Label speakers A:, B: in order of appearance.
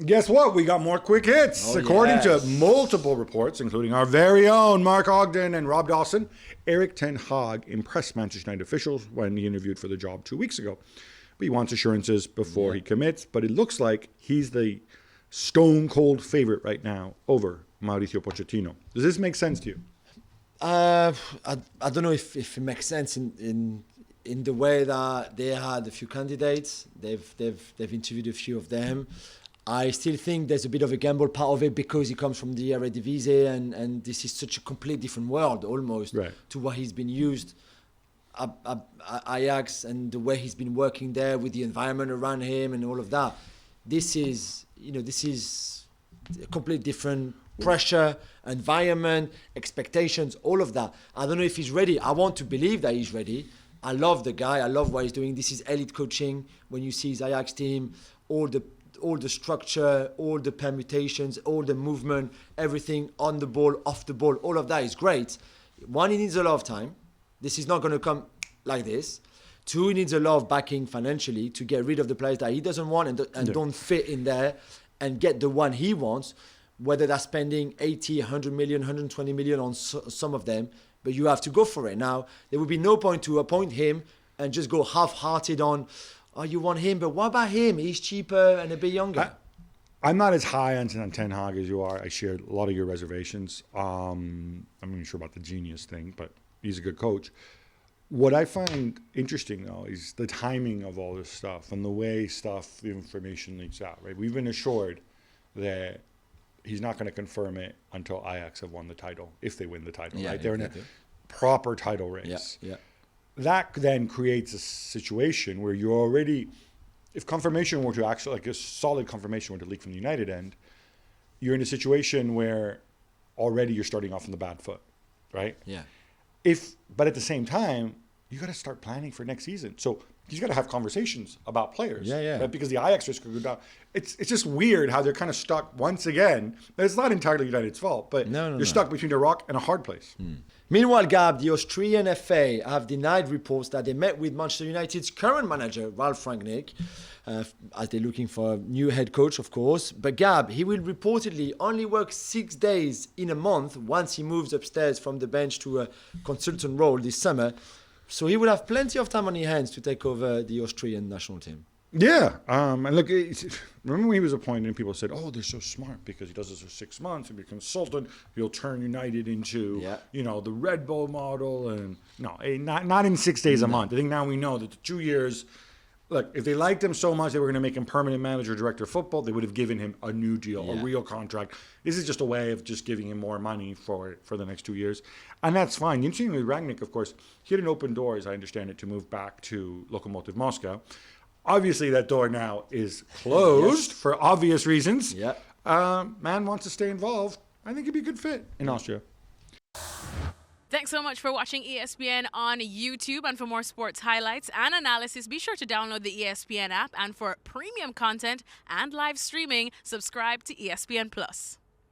A: Guess what? We got more quick hits. According to multiple reports, including our very own Mark Ogden and Rob Dawson, Erik ten Hag impressed Manchester United officials when he interviewed for the job 2 weeks ago. But he wants assurances before he commits. But it looks like he's the stone-cold favorite right now over Mauricio Pochettino. Does this make sense to you?
B: I don't know if it makes sense in the way that they had a few candidates. They've interviewed a few of them. I still think there's a bit of a gamble part of it because he comes from the Eredivisie and this is such a complete different world almost to what he's been used at Ajax and the way he's been working there with the environment around him and all of that. This is a completely different pressure, environment, expectations, all of that. I don't know if he's ready. I want to believe that he's ready. I love the guy. I love what he's doing. This is elite coaching. When you see his Ajax team, all the structure, all the permutations, all the movement, everything on the ball, off the ball, all of that is great. One, he needs a lot of time. This is not going to come like this. Two, he needs a lot of backing financially to get rid of the players that he doesn't want and don't fit in there and get the one he wants, whether that's spending 80, 100 million, 120 million on some of them, but you have to go for it. Now, there would be no point to appoint him and just go half-hearted on, oh, you want him, but what about him? He's cheaper and a bit younger.
A: I'm not as high on ten Hag as you are. I share a lot of your reservations. I'm not sure about the genius thing, but he's a good coach. What I find interesting, though, is the timing of all this stuff and the way the information leaks out, right? We've been assured that he's not going to confirm it until Ajax have won the title, if they win the title, right? They're in a proper title race. That then creates a situation where you're already, if confirmation were to actually, like a solid confirmation were to leak from the United end, you're in a situation where already you're starting off on the bad foot, right? But at the same time, you got to start planning for next season. So he's got to have conversations about players. Right? Because the Ajax risk could go down. It's just weird how they're kind of stuck once again. It's not entirely United's fault, but you're stuck between a rock and a hard place.
B: Meanwhile, Gab, the Austrian FA have denied reports that they met with Manchester United's current manager, Ralf Rangnick, as they're looking for a new head coach, of course. But Gab, he will reportedly only work 6 days in a month once he moves upstairs from the bench to a consultant role this summer. So he will have plenty of time on his hands to take over the Austrian national team.
A: Yeah. And look, remember when he was appointed and people said, oh, they're so smart because he does this for 6 months. He'll be a consultant. He'll turn United into, the Red Bull model. And no, not in 6 days a month. I think now we know that the 2 years, look, if they liked him so much they were going to make him permanent manager, director of football, they would have given him a new deal, a real contract. This is just a way of just giving him more money for the next 2 years. And that's fine. Interestingly, Rangnick, of course, he had an open door, as I understand it, to move back to Lokomotiv Moscow. Obviously, that door now is closed for obvious reasons. Man wants to stay involved. I think he'd be a good fit in Austria.
C: Thanks so much for watching ESPN on YouTube. And for more sports highlights and analysis, be sure to download the ESPN app. And for premium content and live streaming, subscribe to ESPN Plus.